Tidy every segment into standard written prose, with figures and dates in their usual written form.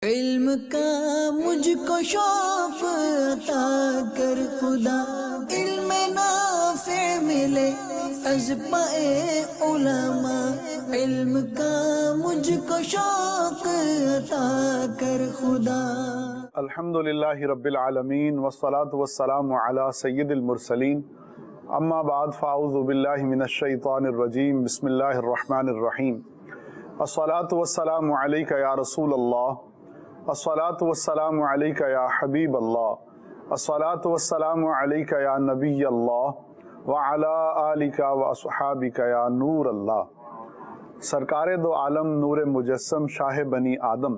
علم کا مجھ کو شوق عطا کر خدا، علم نافع ملے از پائے علماء، علم کا مجھ کو شوق عطا کر خدا۔ الحمدللہ رب العالمین والصلاة والسلام علی سید المرسلین، اما بعد فاعوذ باللہ من الشیطان الرجیم، بسم اللہ الرحمن الرحیم۔ الصلاة والسلام علیک یا رسول اللہ، الصلاة والسلام علیک یا حبیب اللہ، الصلاة والسلام علیک یا نبی اللہ وعلی آلک واصحابک یا نور اللہ۔ سرکار دو عالم نور مجسم شاہ بنی آدم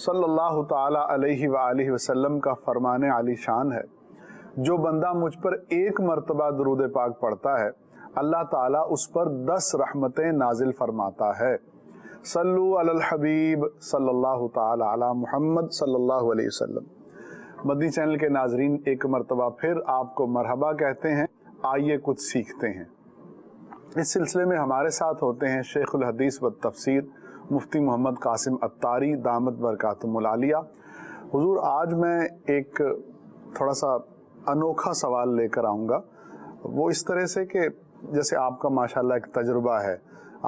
صلی اللہ تعالی علیہ وآلہ وسلم کا فرمان علی شان ہے، جو بندہ مجھ پر ایک مرتبہ درود پاک پڑھتا ہے اللہ تعالیٰ اس پر 10 رحمتیں نازل فرماتا ہے۔ صلو علی الحبیب صلی اللہ تعالی علی محمد صلی اللہ علیہ وسلم۔ مدنی چینل کے ناظرین، ایک مرتبہ پھر آپ کو مرحبا کہتے ہیں، آئیے کچھ سیکھتے ہیں۔ اس سلسلے میں ہمارے ساتھ ہوتے ہیں شیخ الحدیث و تفسیر مفتی محمد قاسم عطاری دامت برکاتہم العالیہ۔ حضور، آج میں ایک تھوڑا سا انوکھا سوال لے کر آؤں گا، وہ اس طرح سے کہ جیسے آپ کا ماشاءاللہ ایک تجربہ ہے،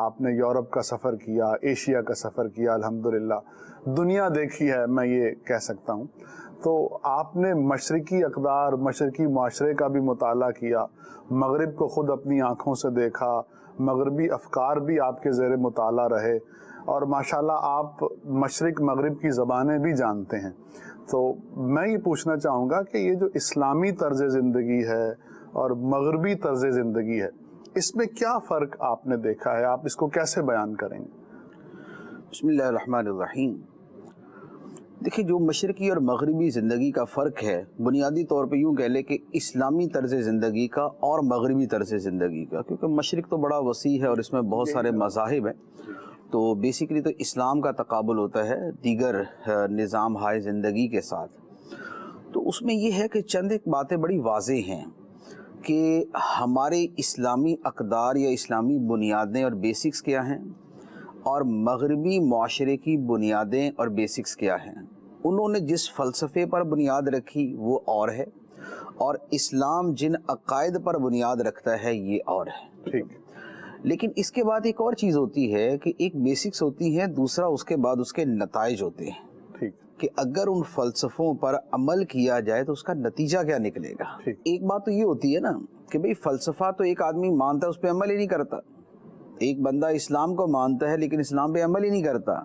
آپ نے یورپ کا سفر کیا، ایشیا کا سفر کیا، الحمدللہ دنیا دیکھی ہے، میں یہ کہہ سکتا ہوں۔ تو آپ نے مشرقی اقدار، مشرقی معاشرے کا بھی مطالعہ کیا، مغرب کو خود اپنی آنکھوں سے دیکھا، مغربی افکار بھی آپ کے زیر مطالعہ رہے، اور ماشاءاللہ آپ مشرق مغرب کی زبانیں بھی جانتے ہیں۔ تو میں یہ پوچھنا چاہوں گا کہ یہ جو اسلامی طرز زندگی ہے اور مغربی طرز زندگی ہے، اس میں کیا فرق آپ نے دیکھا ہے؟ آپ اس کو کیسے بیان کریں گے؟ بسم اللہ الرحمن الرحیم۔ دیکھیں، جو مشرقی اور مغربی زندگی کا فرق ہے، بنیادی طور پہ یوں کہہ لے کہ اسلامی طرز زندگی کا اور مغربی طرز زندگی کا، کیونکہ مشرق تو بڑا وسیع ہے اور اس میں بہت سارے مذاہب ہیں، تو بیسیکلی تو اسلام کا تقابل ہوتا ہے دیگر نظام ہائے زندگی کے ساتھ۔ تو اس میں یہ ہے کہ چند ایک باتیں بڑی واضح ہیں کہ ہمارے اسلامی اقدار یا اسلامی بنیادیں اور بیسکس کیا ہیں، اور مغربی معاشرے کی بنیادیں اور بیسکس کیا ہیں۔ انہوں نے جس فلسفے پر بنیاد رکھی وہ اور ہے، اور اسلام جن عقائد پر بنیاد رکھتا ہے یہ اور ہے۔ ٹھیک۔ لیکن اس کے بعد ایک اور چیز ہوتی ہے کہ ایک بیسکس ہوتی ہے، دوسرا اس کے بعد اس کے نتائج ہوتے ہیں، ٹھیک، کہ اگر ان فلسفوں پر عمل کیا جائے تو اس کا نتیجہ کیا نکلے گا۔ ایک بات تو یہ ہوتی ہے نا کہ بھئی فلسفہ تو ایک آدمی مانتا ہے، اس پہ عمل ہی نہیں کرتا۔ ایک بندہ اسلام کو مانتا ہے لیکن اسلام پہ عمل ہی نہیں کرتا،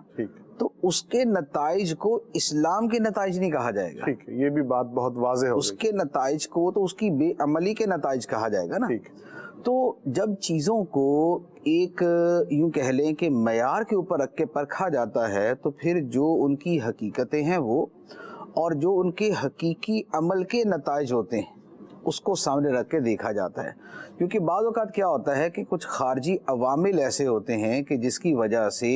تو اس کے نتائج کو اسلام کے نتائج نہیں کہا جائے گا۔ ٹھیک، یہ بھی بات بہت واضح ہو گئی۔ اس کے نتائج کو تو اس کی بے عملی کے نتائج کہا جائے گا نا۔ تو جب چیزوں کو ایک یوں کہہ لیں کہ معیار کے اوپر رکھ کے پرکھا جاتا ہے، تو پھر جو ان کی حقیقتیں ہیں وہ، اور جو ان کے حقیقی عمل کے نتائج ہوتے ہیں اس کو سامنے رکھ کے دیکھا جاتا ہے۔ کیونکہ بعض اوقات کیا ہوتا ہے کہ کچھ خارجی عوامل ایسے ہوتے ہیں کہ جس کی وجہ سے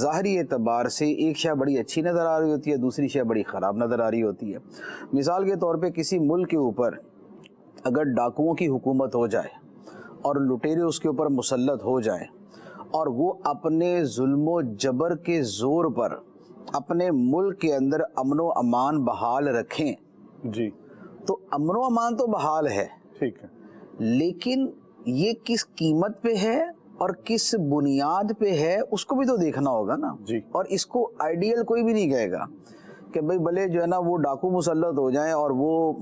ظاہری اعتبار سے ایک شے بڑی اچھی نظر آ رہی ہوتی ہے، دوسری شے بڑی خراب نظر آ رہی ہوتی ہے۔ مثال کے طور پہ کسی ملک کے اوپر اگر ڈاکوؤں کی حکومت ہو جائے اور لٹیرے اس کے اوپر مسلط ہو جائیں، اور وہ اپنے ظلم و جبر کے زور پر اپنے ملک کے اندر امن و امان بحال رکھیں، جی، تو امن و امان تو بحال ہے، ٹھیک ہے، لیکن یہ کس قیمت پہ ہے اور کس بنیاد پہ ہے اس کو بھی تو دیکھنا ہوگا نا۔ جی، اور اس کو آئیڈیل کوئی بھی نہیں کہے گا کہ بھئی بھلے جو ہے نا وہ ڈاکو مسلط ہو جائیں اور وہ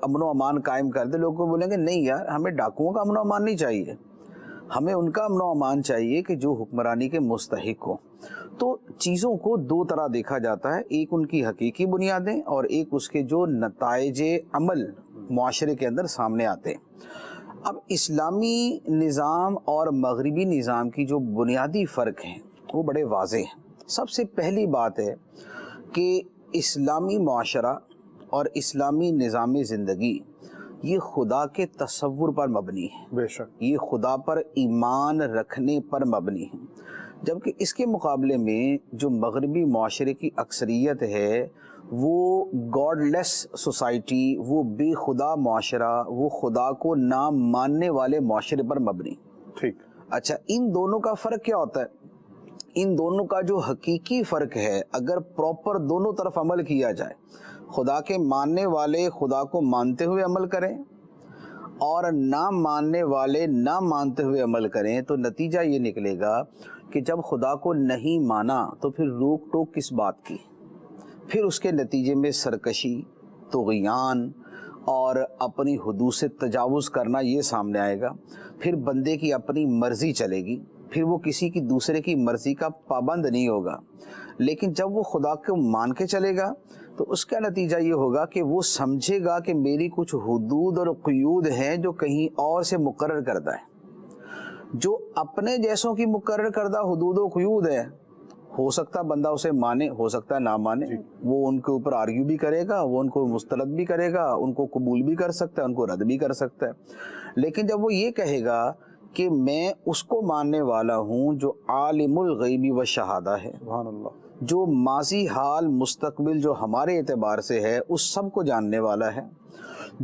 امن و امان قائم کر دے، لوگ کو بولیں گے نہیں یار، ہمیں ڈاکوؤں کا امن و امان نہیں چاہیے، ہمیں ان کا امن و امان چاہیے کہ جو حکمرانی کے مستحق ہو۔ تو چیزوں کو دو طرح دیکھا جاتا ہے، ایک ان کی حقیقی بنیادیں اور ایک اس کے جو نتائج عمل معاشرے کے اندر سامنے آتے ہیں۔ اب اسلامی نظام اور مغربی نظام کی جو بنیادی فرق ہیں وہ بڑے واضح ہیں۔ سب سے پہلی بات ہے کہ اسلامی معاشرہ اور اسلامی نظام زندگی یہ خدا کے تصور پر مبنی ہے، بے شک، یہ خدا پر ایمان رکھنے پر مبنی ہے، جبکہ اس کے مقابلے میں جو مغربی معاشرے کی اکثریت ہے وہ گاڈ لیس سوسائٹی، وہ بے خدا معاشرہ، وہ خدا کو نہ ماننے والے معاشرے پر مبنی۔ ٹھیک، اچھا، ان دونوں کا فرق کیا ہوتا ہے؟ ان دونوں کا جو حقیقی فرق ہے، اگر پراپر دونوں طرف عمل کیا جائے، خدا کے ماننے والے خدا کو مانتے ہوئے عمل کریں اور نہ ماننے والے نہ مانتے ہوئے عمل کریں، تو نتیجہ یہ نکلے گا کہ جب خدا کو نہیں مانا تو پھر روک ٹوک کس بات کی، پھر اس کے نتیجے میں سرکشی، طغیان اور اپنی حدود سے تجاوز کرنا یہ سامنے آئے گا، پھر بندے کی اپنی مرضی چلے گی، پھر وہ کسی کی دوسرے کی مرضی کا پابند نہیں ہوگا۔ لیکن جب وہ خدا کو مان کے چلے گا تو اس کا نتیجہ یہ ہوگا کہ وہ سمجھے گا کہ میری کچھ حدود اور قیود ہیں جو کہیں اور سے مقرر کردہ ہے۔ جو اپنے جیسوں کی مقرر کردہ حدود و قیود ہے، ہو سکتا بندہ اسے مانے، ہو سکتا ہے نہ مانے، وہ ان کے اوپر آرگیو بھی کرے گا، وہ ان کو مسترد بھی کرے گا، ان کو قبول بھی کر سکتا ہے، ان کو رد بھی کر سکتا ہے۔ لیکن جب وہ یہ کہے گا کہ میں اس کو ماننے والا ہوں جو عالم الغیبی و شہادہ ہے، سبحان اللہ، جو ماضی حال مستقبل جو ہمارے اعتبار سے ہے اس سب کو جاننے والا ہے،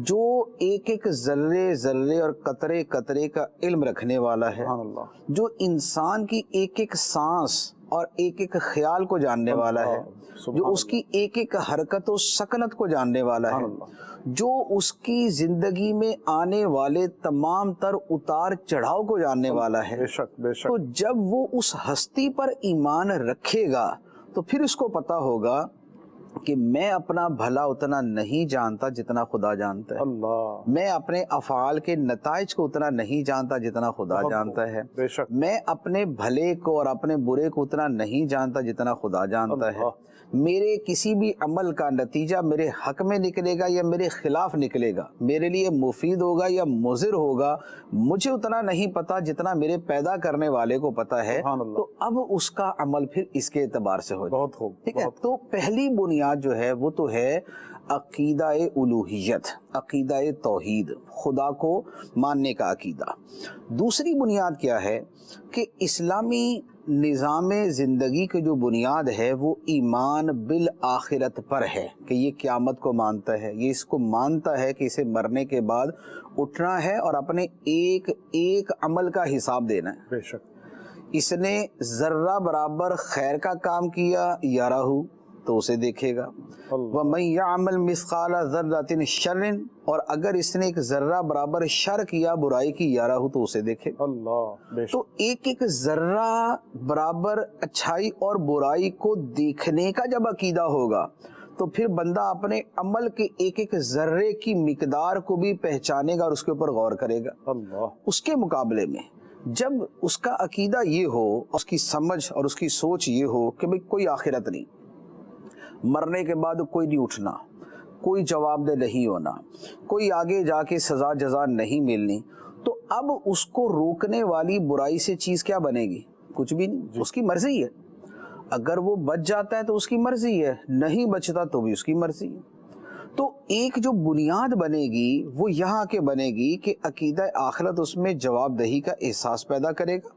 جو ایک ایک ذرے ذرے اور قطرے قطرے کا علم رکھنے والا ہے، سبحان اللہ، جو انسان کی ایک ایک سانس اور ایک ایک خیال کو جاننے والا ہے، جو اس کی ایک ایک حرکت و سکنت کو جاننے والا ہے، جو اس کی زندگی میں آنے والے تمام تر اتار چڑھاؤ کو جاننے والا ہے۔ بے شک بے شک۔ تو جب وہ اس ہستی پر ایمان رکھے گا تو پھر اس کو پتا ہوگا کہ میں اپنا بھلا اتنا نہیں جانتا جتنا خدا جانتا ہے، اللہ، میں اپنے افعال کے نتائج کو اتنا نہیں جانتا جتنا خدا جانتا ہے، بے شک، میں اپنے بھلے کو اور اپنے برے کو اتنا نہیں جانتا جتنا خدا جانتا ہے، میرے کسی بھی عمل کا نتیجہ میرے حق میں نکلے گا یا میرے خلاف نکلے گا، میرے لیے مفید ہوگا یا مضر ہوگا، مجھے اتنا نہیں پتا جتنا میرے پیدا کرنے والے کو پتا ہے۔ تو اب اس کا عمل پھر اس کے اعتبار سے ہو جائے۔ بہت خوب، ٹھیک ہے، تو پہلی بنیاد جو ہے وہ تو ہے عقیدہ الوہیت، عقیدہ توحید، خدا کو ماننے کا عقیدہ۔ دوسری بنیاد کیا ہے کہ اسلامی نظام زندگی کی جو بنیاد ہے وہ ایمان بالآخرت پر ہے، کہ یہ قیامت کو مانتا ہے، یہ اس کو مانتا ہے کہ اسے مرنے کے بعد اٹھنا ہے اور اپنے ایک ایک عمل کا حساب دینا ہے۔ بے شک، اس نے ذرہ برابر خیر کا کام کیا یارہ تو اسے دیکھے گا، وَمَن يَعْمَلْ مِثْقَالَ ذَرَّةٍ شَرٍ، اور اگر اس نے ایک ذرہ برابر شر کیا، برائی کی یارہ تو اسے دیکھے گا۔ اللہ، بے شک، تو ایک ایک ذرہ برابر اچھائی اور برائی کو دیکھنے کا جب عقیدہ ہوگا تو پھر بندہ اپنے عمل کے ایک ایک ذرے کی مقدار کو بھی پہچانے گا اور اس کے اوپر غور کرے گا۔ اللہ، اس کے مقابلے میں جب اس کا عقیدہ یہ ہو، اس کی سمجھ اور اس کی سوچ یہ ہو کہ بھئی کوئی آخرت نہیں، مرنے کے بعد کوئی نہیں اٹھنا، کوئی جواب دہ نہیں ہونا، کوئی آگے جا کے سزا جزا نہیں ملنی، تو اب اس کو روکنے والی برائی سے چیز کیا بنے گی؟ کچھ بھی نہیں، اس کی مرضی ہے۔ اگر وہ بچ جاتا ہے تو اس کی مرضی ہے، نہیں بچتا تو بھی اس کی مرضی ہے۔ تو ایک جو بنیاد بنے گی وہ یہاں کے بنے گی کہ عقیدہ آخرت اس میں جواب دہی کا احساس پیدا کرے گا،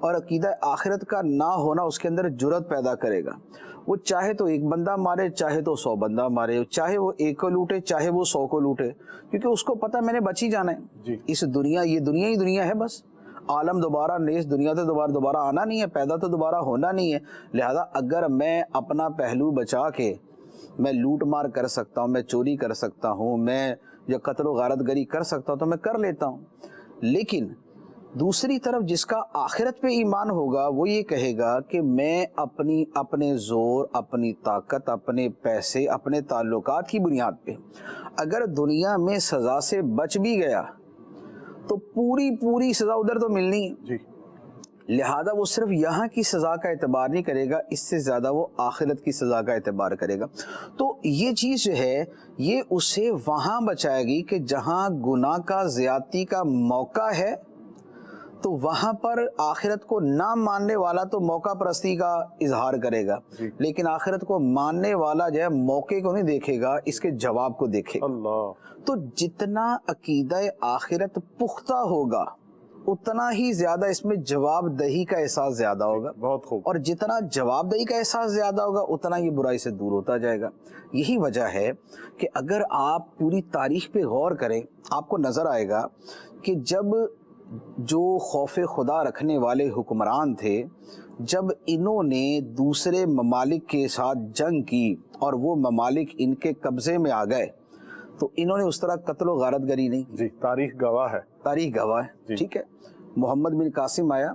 اور عقیدہ آخرت کا نہ ہونا اس کے اندر جرت پیدا کرے گا۔ وہ چاہے تو ایک بندہ مارے، چاہے تو 100 بندہ مارے، چاہے وہ ایک کو لوٹے، چاہے وہ 100 کو لوٹے، کیونکہ اس کو پتہ میں نے بچ ہی جانا ہے۔ اس دنیا، یہ دنیا ہی دنیا ہے، بس عالم دوبارہ نیز، دنیا تو دوبارہ آنا نہیں ہے، پیدا تو دوبارہ ہونا نہیں ہے۔ لہذا اگر میں اپنا پہلو بچا کے میں لوٹ مار کر سکتا ہوں، میں چوری کر سکتا ہوں، میں جو قتل و غارت گری کر سکتا ہوں تو میں کر لیتا ہوں۔ لیکن دوسری طرف جس کا آخرت پہ ایمان ہوگا وہ یہ کہے گا کہ میں اپنے زور، اپنی طاقت، اپنے پیسے، اپنے تعلقات کی بنیاد پہ اگر دنیا میں سزا سے بچ بھی گیا تو پوری سزا ادھر تو ملنی ہے، لہذا وہ صرف یہاں کی سزا کا اعتبار نہیں کرے گا، اس سے زیادہ وہ آخرت کی سزا کا اعتبار کرے گا۔ تو یہ چیز جو ہے یہ اسے وہاں بچائے گی کہ جہاں گناہ کا، زیادتی کا موقع ہے تو وہاں پر آخرت کو نہ ماننے والا تو موقع پرستی کا اظہار کرے گا، لیکن آخرت کو ماننے والا جو ہے موقع کو نہیں دیکھے گا، اس کے جواب کو دیکھے گا۔ تو جتنا عقیدہ آخرت پختہ ہوگا اتنا ہی زیادہ اس میں جواب دہی کا احساس زیادہ ہوگا، بہت خوب، اور جتنا جواب دہی کا احساس زیادہ ہوگا اتنا یہ برائی سے دور ہوتا جائے گا۔ یہی وجہ ہے کہ اگر آپ پوری تاریخ پہ غور کریں آپ کو نظر آئے گا کہ جب جو خوف خدا رکھنے والے حکمران تھے جب انہوں نے دوسرے ممالک کے ساتھ جنگ کی اور وہ ممالک ان کے قبضے میں آ گئے تو انہوں نے اس طرح قتل و غارت گری نہیں کی. جی تاریخ گواہ ہے. تاریخ گواہ ہے. ٹھیک ہے. محمد بن قاسم آیا,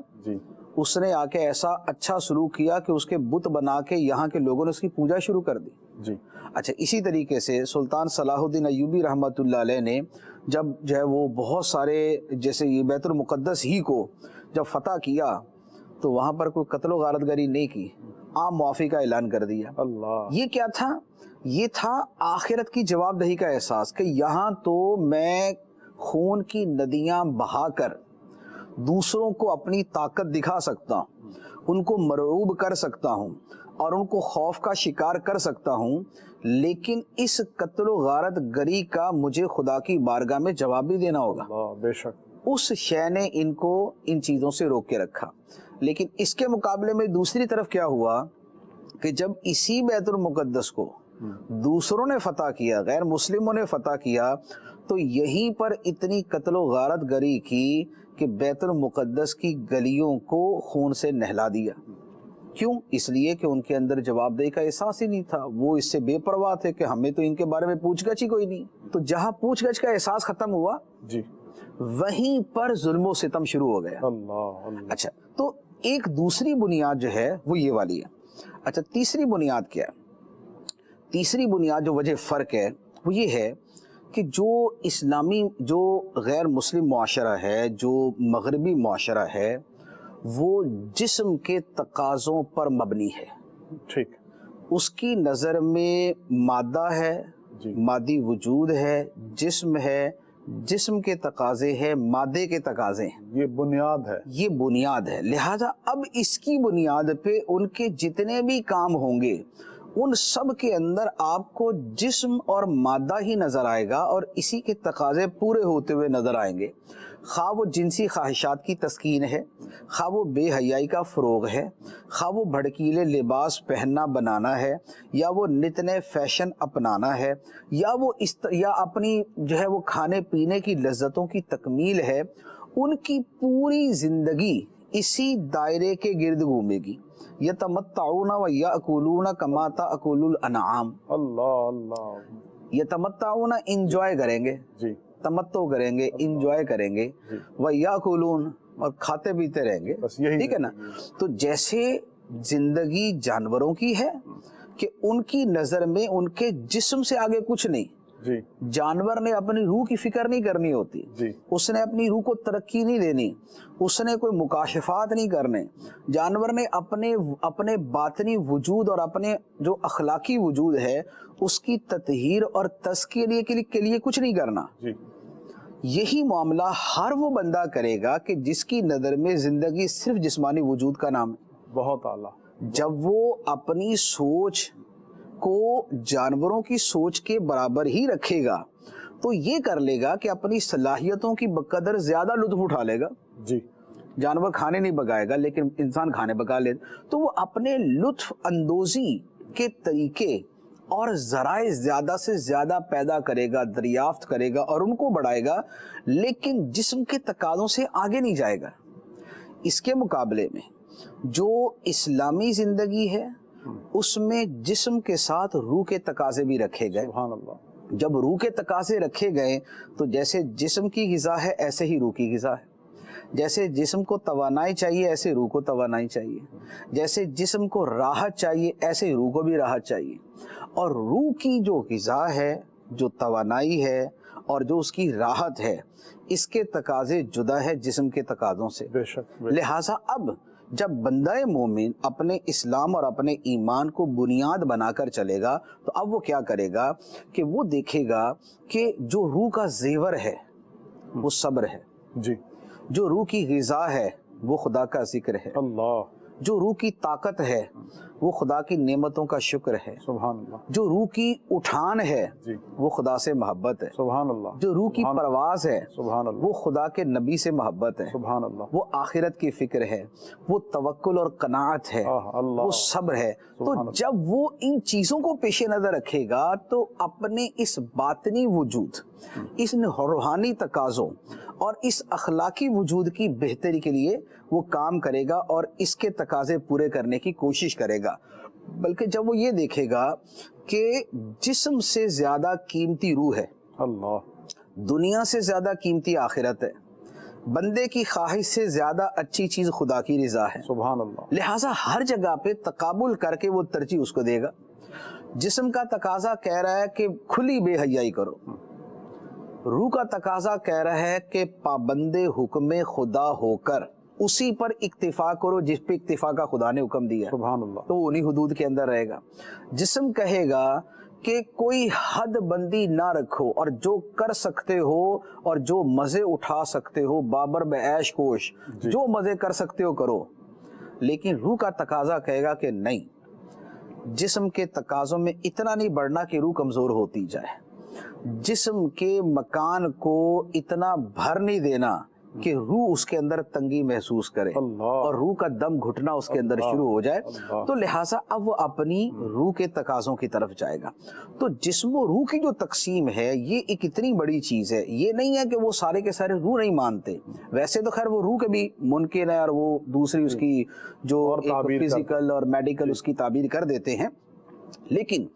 اس نے آ کے ایسا اچھا سلوک کیا کہ اس کے بت بنا کے یہاں کے لوگوں نے اس کی پوجا شروع کر دی. اچھا, اسی طریقے سے سلطان صلاح الدین ایوبی رحمۃ اللہ علیہ نے جب جو ہے وہ بہت سارے جیسے یہ بیت المقدس ہی کو جب فتح کیا تو وہاں پر کوئی قتل و غارت گری نہیں کی, عام معافی کا اعلان کر دیا. اللہ, یہ کیا تھا؟ یہ تھا آخرت کی جواب دہی کا احساس کہ یہاں تو میں خون کی ندیاں بہا کر دوسروں کو اپنی طاقت دکھا سکتا ہوں, ان کو مرعوب کر سکتا ہوں اور ان کو خوف کا شکار کر سکتا ہوں, لیکن اس قتل و غارت گری کا مجھے خدا کی بارگاہ میں جواب بھی دینا ہوگا. بے شک. اس شے نے ان کو ان چیزوں سے روک کے رکھا. لیکن اس کے مقابلے میں دوسری طرف کیا ہوا کہ جب اسی بیت المقدس کو دوسروں نے فتح کیا, غیر مسلموں نے فتح کیا, تو یہیں پر اتنی قتل و غارت گری کی کہ بیت المقدس کی گلیوں کو خون سے نہلا دیا. کیوں؟ اس لیے کہ ان کے اندر جواب دہی کا احساس ہی نہیں تھا. وہ اس سے بے پرواہ تھے کہ ہمیں تو ان کے بارے میں پوچھ گچھ ہی کوئی نہیں. تو جہاں پوچھ گچھ کا احساس ختم ہوا وہیں پر ظلم و ستم شروع ہو گیا. اچھا, تو ایک دوسری بنیاد جو ہے وہ یہ والی ہے. اچھا, تیسری بنیاد کیا ہے؟ تیسری بنیاد جو وجہ فرق ہے وہ یہ ہے کہ جو اسلامی جو غیر مسلم معاشرہ ہے, جو مغربی معاشرہ ہے, وہ جسم کے تقاضوں پر مبنی ہے. ٹھیک. اس کی نظر میں مادہ ہے, مادی وجود ہے, جسم ہے, جسم کے تقاضے ہیں, مادے کے تقاضے ہیں. یہ بنیاد ہے, یہ بنیاد ہے. لہذا اب اس کی بنیاد پہ ان کے جتنے بھی کام ہوں گے ان سب کے اندر آپ کو جسم اور مادہ ہی نظر آئے گا اور اسی کے تقاضے پورے ہوتے ہوئے نظر آئیں گے. خواہ وہ جنسی خواہشات کی تسکین ہے, خواہ وہ بے حیائی کا فروغ ہے, خواہ وہ بھڑکیلے لباس پہننا بنانا ہے, یا وہ نت نئے فیشن اپنانا ہے, یا وہ یا اپنی جو ہے وہ کھانے پینے کی لذتوں کی تکمیل ہے, ان کی پوری زندگی اسی دائرے کے گرد گھومے گی. یتمتعون و یاکلون کما تاکل الانعام. اللہ اللہ. یتمتعون, انجوائے کریں گے, تمتع کریں گے, انجوائے کریں گے, وَيَأْكُلُونَ, اور کھاتے پیتے رہیں گے. ٹھیک ہے نا. تو جیسے زندگی جانوروں کی ہے کہ ان کی نظر میں ان کے جسم سے آگے کچھ نہیں. جانور نے اپنی روح کی فکر نہیں کرنی ہوتی, اس نے اپنی روح کو ترقی نہیں دینی, اس نے کوئی مکاشفات نہیں کرنے. جانور نے اپنے باطنی وجود اور اپنے جو اخلاقی وجود ہے اس کی تطہیر اور تزکیے کے لیے کچھ نہیں کرنا. یہی معاملہ ہر وہ بندہ کرے گا کہ جس کی نظر میں زندگی صرف جسمانی وجود کا نام ہے. بہت اعلیٰ. جب وہ اپنی سوچ کو جانوروں کی سوچ کے برابر ہی رکھے گا تو یہ کر لے گا کہ اپنی صلاحیتوں کی بقدر زیادہ لطف اٹھا لے گا. جانور کھانے نہیں پکائے گا لیکن انسان کھانے پکا لے, تو وہ اپنے لطف اندوزی کے طریقے اور ذرائع زیادہ سے زیادہ پیدا کرے گا, دریافت کرے گا اور ان کو بڑھائے گا, لیکن جسم کے تقاضوں سے آگے نہیں جائے گا. اس کے مقابلے میں جو اسلامی زندگی ہے اس میں جسم کے ساتھ روح کے تقاضے بھی رکھے گئے. سبحان اللہ. جب روح کے تقاضے رکھے گئے تو جیسے جسم کی غذا ہے ایسے ہی روح کی غذا ہے. جیسے جسم کو توانائی چاہیے ایسے روح کو توانائی چاہیے. جیسے جسم کو راحت چاہیے ایسے ہی روح کو بھی راحت چاہیے. اور روح کی جو غذا ہے, جو توانائی ہے اور جو اس کی راحت ہے, اس کے تقاضے جدا ہے جسم کے تقاضوں سے. بے شک. لہٰذا اب جب بندہ مومن اپنے اسلام اور اپنے ایمان کو بنیاد بنا کر چلے گا تو اب وہ کیا کرے گا کہ وہ دیکھے گا کہ جو روح کا زیور ہے وہ صبر ہے. جو روح کی غذا ہے وہ خدا کا ذکر ہے. اللہ. جو روح کی طاقت ہے وہ خدا کی نعمتوں کا شکر ہے. سبحان اللہ. جو روح کی اٹھان ہے وہ خدا سے محبت ہے. سبحان اللہ. جو روح کی پرواز ہے سبحان اللہ وہ خدا کے نبی سے محبت ہے. سبحان اللہ. وہ آخرت کی فکر ہے, وہ توکل اور قناعت ہے, وہ صبر ہے. تو جب وہ ان چیزوں کو پیش نظر رکھے گا تو اپنے اس باطنی وجود, اس روحانی تقاضوں اور اس اخلاقی وجود کی بہتری کے لیے وہ کام کرے گا اور اس کے تقاضے پورے کرنے کی کوشش کرے گا. بلکہ جب وہ یہ دیکھے گا کہ جسم سے زیادہ قیمتی روح ہے, اللہ, دنیا سے زیادہ قیمتی آخرت ہے, بندے کی خواہش سے زیادہ اچھی چیز خدا کی رضا ہے, سبحان اللہ, لہٰذا ہر جگہ پہ تقابل کر کے وہ ترجیح اس کو دے گا. جسم کا تقاضا کہہ رہا ہے کہ کھلی بے حیائی کرو, روح کا تقاضا کہہ رہا ہے کہ پابند حکم خدا ہو کر اسی پر اکتفا کرو جس پہ اکتفا کا خدا نے حکم دیا, سبحان اللہ, تو انہی حدود کے اندر رہے گا. جسم کہے گا کہ کوئی حد بندی نہ رکھو اور جو کر سکتے ہو اور جو مزے اٹھا سکتے ہو بابر بعیش کوش, جو مزے کر سکتے ہو کرو. لیکن روح کا تقاضا کہے گا کہ نہیں, جسم کے تقاضوں میں اتنا نہیں بڑھنا کہ روح کمزور ہوتی جائے, جسم کے مکان کو اتنا بھر نہیں دینا کہ روح اس کے اندر تنگی محسوس کرے اور روح کا دم گھٹنا اس کے اندر شروع ہو جائے. تو لہٰذا اب وہ اپنی روح کے تقاضوں کی طرف جائے گا. تو جسم و روح کی جو تقسیم ہے یہ ایک اتنی بڑی چیز ہے. یہ نہیں ہے کہ وہ سارے کے سارے روح نہیں مانتے, ویسے تو خیر وہ روح کے بھی منکر ہیں اور وہ دوسری اس کی جو فزیکل اور میڈیکل اس کی تعبیر کر دیتے ہیں, لیکن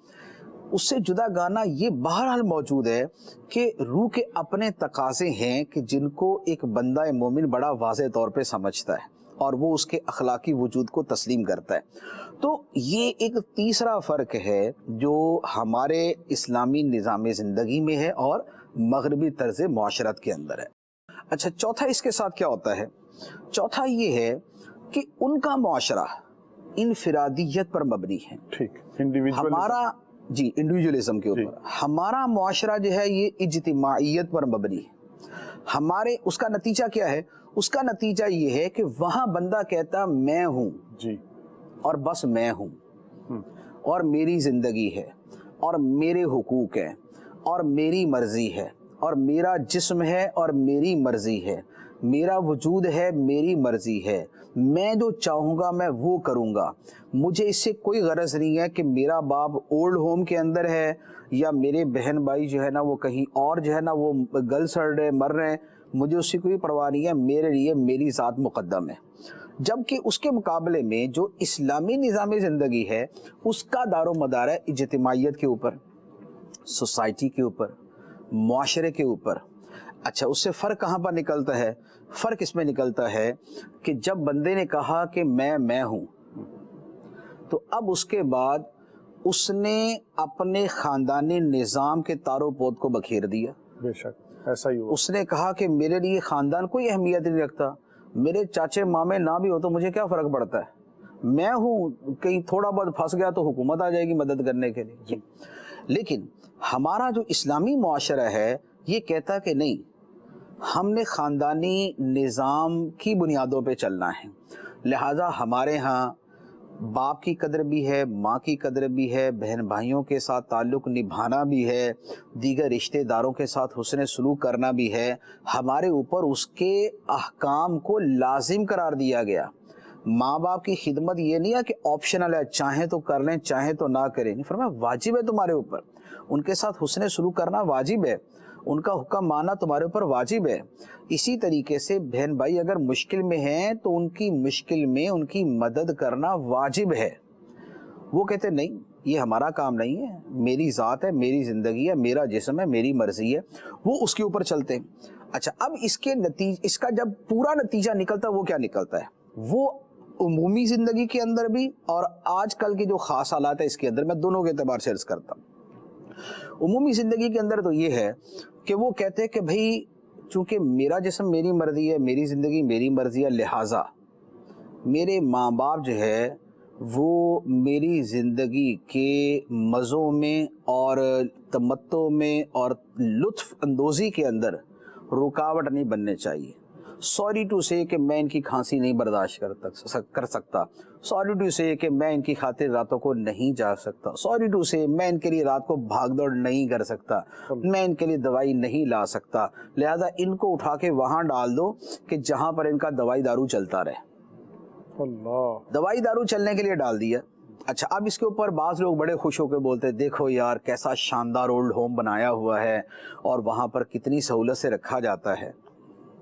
اس سے جدا گانا یہ بہرحال موجود ہے کہ روح کے اپنے تقاضے ہیں کہ جن کو ایک بندہ مومن بڑا واضح طور پہ سمجھتا ہے اور وہ اس کے اخلاقی وجود کو تسلیم کرتا ہے. تو یہ ایک تیسرا فرق ہے جو ہمارے اسلامی نظام زندگی میں ہے اور مغربی طرز معاشرت کے اندر ہے. اچھا, چوتھا اس کے ساتھ کیا ہوتا ہے؟ چوتھا یہ ہے کہ ان کا معاشرہ انفرادیت پر مبنی ہے. ٹھیک, ہمارا جی انڈیویجولزم کے اوپر. ہمارا معاشرہ جو ہے یہ اجتماعیت پر مبنی ہے. ہمارے اس کا نتیجہ کیا ہے؟ اس کا نتیجہ یہ ہے کہ وہاں بندہ کہتا میں ہوں جی اور بس میں ہوں اور میری زندگی ہے اور میرے حقوق ہیں اور میری مرضی ہے اور میرا جسم ہے اور میری مرضی ہے, میرا وجود ہے, میری مرضی ہے, میں جو چاہوں گا میں وہ کروں گا. مجھے اس سے کوئی غرض نہیں ہے کہ میرا باپ اولڈ ہوم کے اندر ہے یا میرے بہن بھائی جو ہے نا وہ کہیں اور جو ہے نا وہ گل سڑ رہے مر رہے ہیں, مجھے اس سے کوئی پرواہ نہیں ہے. میرے لیے میری ذات مقدم ہے. جبکہ اس کے مقابلے میں جو اسلامی نظام زندگی ہے اس کا دار و مدار ہے اجتماعیت کے اوپر, سوسائٹی کے اوپر, معاشرے کے اوپر. اچھا, اس سے فرق کہاں پر نکلتا ہے؟ فرق اس میں نکلتا ہے کہ جب بندے نے کہا کہ میں ہوں, تو اب اس کے بعد اس نے اپنے خاندانی نظام کے تار و پود کو بکھیر دیا. بے شک ایسا ہی ہوا. اس نے کہا کہ میرے لیے خاندان کوئی اہمیت نہیں رکھتا, میرے چاچے مامے نہ بھی ہو تو مجھے کیا فرق پڑتا ہے, میں ہوں, کہیں تھوڑا بہت پھنس گیا تو حکومت آ جائے گی مدد کرنے کے لیے. لیکن ہمارا جو اسلامی معاشرہ ہے یہ کہتا کہ نہیں, ہم نے خاندانی نظام کی بنیادوں پہ چلنا ہے. لہٰذا ہمارے ہاں باپ کی قدر بھی ہے, ماں کی قدر بھی ہے, بہن بھائیوں کے ساتھ تعلق نبھانا بھی ہے, دیگر رشتہ داروں کے ساتھ حسن سلوک کرنا بھی ہے. ہمارے اوپر اس کے احکام کو لازم قرار دیا گیا. ماں باپ کی خدمت یہ نہیں ہے کہ آپشنل ہے, چاہیں تو کر لیں چاہیں تو نہ کریں. نہیں, فرمایا واجب ہے تمہارے اوپر, ان کے ساتھ حسن سلوک کرنا واجب ہے, ان کا حکم ماننا تمہارے اوپر واجب ہے. اسی طریقے سے بہن بھائی اگر مشکل میں ہیں تو ان کی مشکل میں ان کی مدد کرنا واجب ہے. وہ کہتے نہیں, یہ ہمارا کام نہیں ہے, میری ذات ہے, میری زندگی ہے, میرا جسم ہے, میری مرضی ہے, وہ اس کے اوپر چلتے ہیں. اچھا, اب اس کا جب پورا نتیجہ نکلتا ہے وہ کیا نکلتا ہے؟ وہ عمومی زندگی کے اندر بھی اور آج کل کے جو خاص حالات ہے اس کے اندر, میں دونوں کے اعتبار سے عرض کرتا ہوں. عمومی زندگی کے اندر تو یہ ہے کہ وہ کہتے ہیں کہ بھئی چونکہ میرا جسم میری مرضی ہے, میری زندگی میری مرضی ہے, لہٰذا میرے ماں باپ جو ہے وہ میری زندگی کے مزوں میں اور تمتع میں اور لطف اندوزی کے اندر رکاوٹ نہیں بننے چاہیے. سوری ٹو سے کہ میں ان کی کھانسی نہیں برداشت کر سکتا, سوری ٹو سے کہ میں ان کی خاطر راتوں کو نہیں جا سکتا, سوری ٹو سے میں ان کے لیے رات کو بھاگ دوڑ نہیں کر سکتا, میں ان کے لیے دوائی نہیں لا سکتا, لہذا ان کو اٹھا کے وہاں ڈال دو کہ جہاں پر ان کا دوائی دارو چلتا رہے. اللہ, دوائی دارو چلنے کے لیے ڈال دیا. اچھا, اب اس کے اوپر بعض لوگ بڑے خوش ہو کے بولتے ہیں دیکھو یار کیسا شاندار اولڈ ہوم بنایا ہوا ہے اور وہاں پر کتنی سہولت سے رکھا جاتا ہے.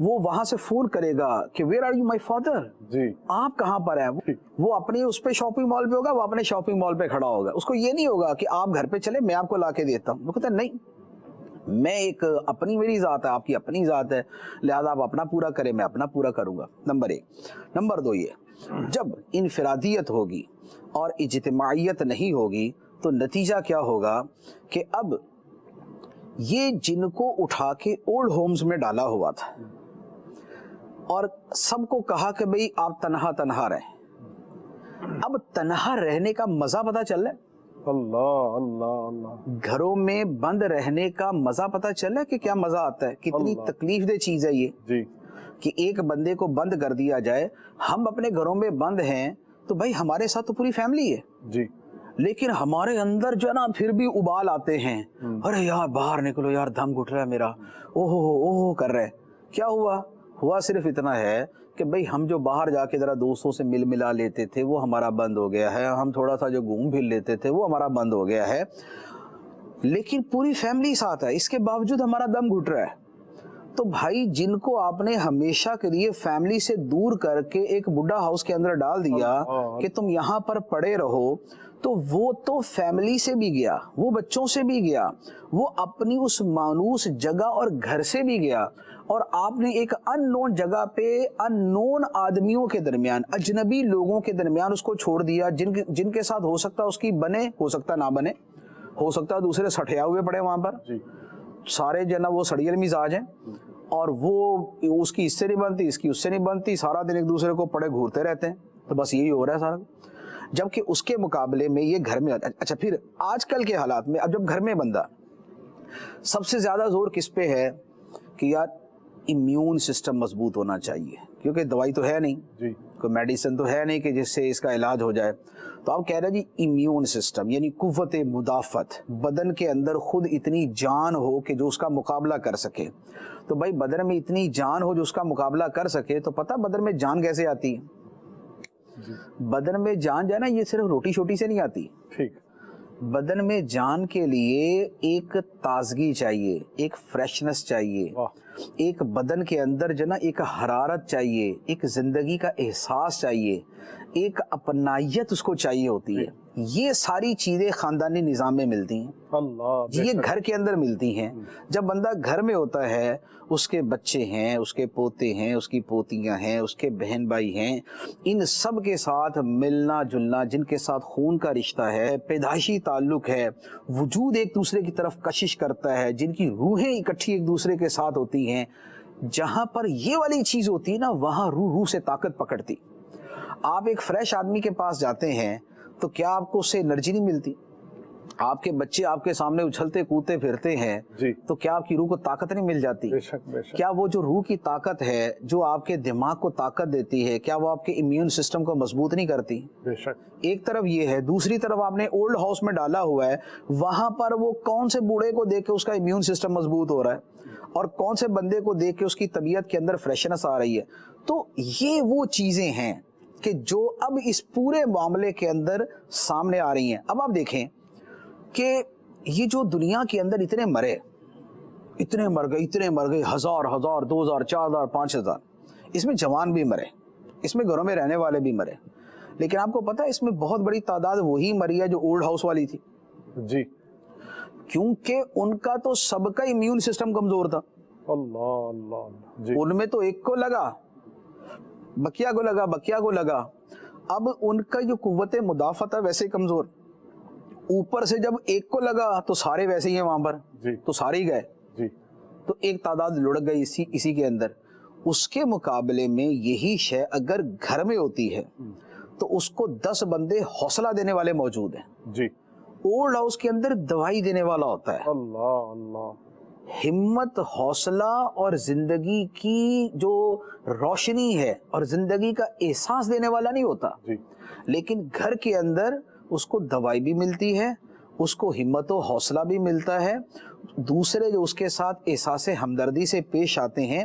وہ وہاں سے فون کرے گا کہ where are you my father, جی آپ کہاں پر ہیں. وہ اپنے اس پہ شاپنگ مال پہ ہوگا, وہ اپنے شاپنگ مال پہ کھڑا ہوگا, اس کو یہ نہیں ہوگا کہ آپ گھر پہ چلے میں آپ کو لا کے دیتا ہوں. وہ کہتا ہے نہیں, میں ایک اپنی میری ذات ہے, آپ کی اپنی ذات ہے, لہذا آپ اپنا پورا کریں, میں اپنا پورا کروں گا. نمبر 1. نمبر 2 یہ, جب انفرادیت ہوگی اور اجتماعیت نہیں ہوگی تو نتیجہ کیا ہوگا کہ اب یہ جن کو اٹھا کے اولڈ ہومز میں ڈالا ہوا تھا اور سب کو کہا کہ بھئی آپ تنہا تنہا رہیں, اب تنہا رہنے کا مزہ پتہ چل رہا ہے. اللہ اللہ اللہ, گھروں میں بند رہنے کا مزہ پتہ چل رہا ہے کہ کیا مزہ آتا ہے, کتنی تکلیف دہ چیز ہے یہ جی کہ ایک بندے کو بند کر دیا جائے. ہم اپنے گھروں میں بند ہیں تو بھائی ہمارے ساتھ تو پوری فیملی ہے جی, لیکن ہمارے اندر جو ہے نا پھر بھی ابال آتے ہیں, ارے یار باہر نکلو یار, دم گھٹ رہا ہے میرا, اوہ کر رہے. کیا ہوا صرف اتنا ہے کہ بھئی ہم جو باہر جا کے ذرا دوستوں سے مل ملا لیتے تھے وہ ہمارا بند ہو گیا ہے, ہم تھوڑا سا جو گھوم پھر لیتے تھے وہ ہمارا بند ہو گیا ہے, لیکن پوری فیملی ساتھ ہے, اس کے باوجود ہمارا دم گھٹ رہا ہے. تو بھائی جن کو آپ نے ہمیشہ کے لیے فیملی سے دور کر کے ایک بڈھا ہاؤس کے اندر ڈال دیا کہ تم یہاں پر پڑے رہو, تو وہ تو فیملی سے بھی گیا, وہ بچوں سے بھی گیا, وہ اپنی اس مانوس جگہ اور گھر سے بھی گیا, اور آپ نے ایک ان نون جگہ پہ ان نون آدمیوں کے درمیان, اجنبی لوگوں کے درمیان اس کو چھوڑ دیا, جن کے ساتھ ہو سکتا اس کی بنے, ہو سکتا نہ بنے, ہو سکتا دوسرے سٹھیا ہوئے پڑے وہاں پر, سارے جو ہے نا وہ سڑیل مزاج ہیں, اور وہ اس کی اس سے نہیں بنتی, اس کی اس سے نہیں بنتی, سارا دن ایک دوسرے کو پڑے گھورتے رہتے ہیں. تو بس یہی ہو رہا ہے سارا. جبکہ اس کے مقابلے میں یہ گھر میں, اچھا پھر آج کل کے حالات میں اب جب گھر میں بندہ, سب سے زیادہ زور کس پہ ہے کہ یار امیون سسٹم مضبوط ہونا چاہیے, کیونکہ دوائی تو ہے نہیں, کوئی میڈیسن تو ہے نہیں کہ جس سے اس کا علاج ہو جائے. تو آپ کہہ رہے ہیں جی امیون سسٹم یعنی قوت مدافعت, بدن کے اندر خود اتنی جان ہو کہ جو اس کا مقابلہ کر سکے. تو بھائی بدن میں اتنی جان ہو جو اس کا مقابلہ کر سکے, تو پتہ بدن میں جان کیسے آتی ہے؟ بدن میں جان جو ہے نا یہ صرف روٹی شوٹی سے نہیں آتی. ٹھیک, بدن میں جان کے لیے ایک تازگی چاہیے, ایک فریشنس چاہیے, ایک بدن کے اندر جو نا ایک حرارت چاہیے, ایک زندگی کا احساس چاہیے, ایک اپنائیت اس کو چاہیے ہوتی ہے. یہ ساری چیزیں خاندانی نظام میں ملتی ہیں, اللہ یہ گھر کے اندر ملتی ہیں. جب بندہ گھر میں ہوتا ہے, اس کے بچے ہیں, اس کے پوتے ہیں, اس کی پوتیاں ہیں, اس کے بہن بھائی ہیں, ان سب کے ساتھ ملنا جلنا, جن کے ساتھ خون کا رشتہ ہے, پیدائشی تعلق ہے, وجود ایک دوسرے کی طرف کشش کرتا ہے, جن کی روحیں اکٹھی ایک دوسرے کے ساتھ ہوتی ہیں, جہاں پر یہ والی چیز ہوتی ہے نا وہاں روح سے طاقت پکڑتی. آپ ایک فریش آدمی کے پاس جاتے ہیں تو کیا آپ کو اس سے انرجی نہیں ملتی؟ آپ کے بچے آپ کے سامنے اچھلتے کودتے پھرتے ہیں تو کیا آپ کی روح کو طاقت نہیں مل جاتی؟ بے شک بے شک. کیا وہ جو روح کی طاقت ہے جو آپ کے دماغ کو طاقت دیتی ہے, کیا وہ آپ کے امیون سسٹم کو مضبوط نہیں کرتی؟ بے شک. ایک طرف یہ ہے, دوسری طرف آپ نے اولڈ ہاؤس میں ڈالا ہوا ہے, وہاں پر وہ کون سے بوڑھے کو دیکھ کے اس کا امیون سسٹم مضبوط ہو رہا ہے اور کون سے بندے کو دیکھ کے اس کی طبیعت کے اندر فریشنس آ رہی ہے. تو یہ وہ چیزیں ہیں کہ جو اب اس پورے معاملے کے اندر سامنے آ رہی ہیں. اب آپ دیکھیں کہ یہ جو دنیا کے اندر اتنے مر گئے, ہزار 2000 4000 5000, اس میں جوان بھی مرے, اس میں گھروں میں رہنے والے بھی مرے, لیکن آپ کو پتہ ہے اس میں بہت بڑی تعداد وہی مری ہے جو اولڈ ہاؤس والی تھی. جی, کیونکہ ان کا تو سب کا امیون سسٹم کمزور تھا. اللہ اللہ. جی, ان میں تو ایک کو لگا, بکیا کو لگا, اب ان کا جو قوت مدافعت ہے ویسے کمزور, اوپر سے جب ایک کو لگا تو سارے ویسے ہی ہیں وہاں پر, تو سارے ہی گئے. جی, تو ایک تعداد لڑک گئی اسی کے اندر. اس کے مقابلے میں یہی شے اگر گھر میں ہوتی ہے تو اس کو 10 بندے حوصلہ دینے والے موجود ہیں. جی, اولڈ ہاؤس کے اندر دوائی دینے والا ہوتا ہے. اللہ اللہ. ہمت, حوصلہ اور زندگی کی جو روشنی ہے اور زندگی کا احساس دینے والا نہیں ہوتا. جی, لیکن گھر کے اندر اس کو دوائی بھی ملتی ہے, اس کو ہمت و حوصلہ بھی ملتا ہے, دوسرے جو اس کے ساتھ احساس ہمدردی سے پیش آتے ہیں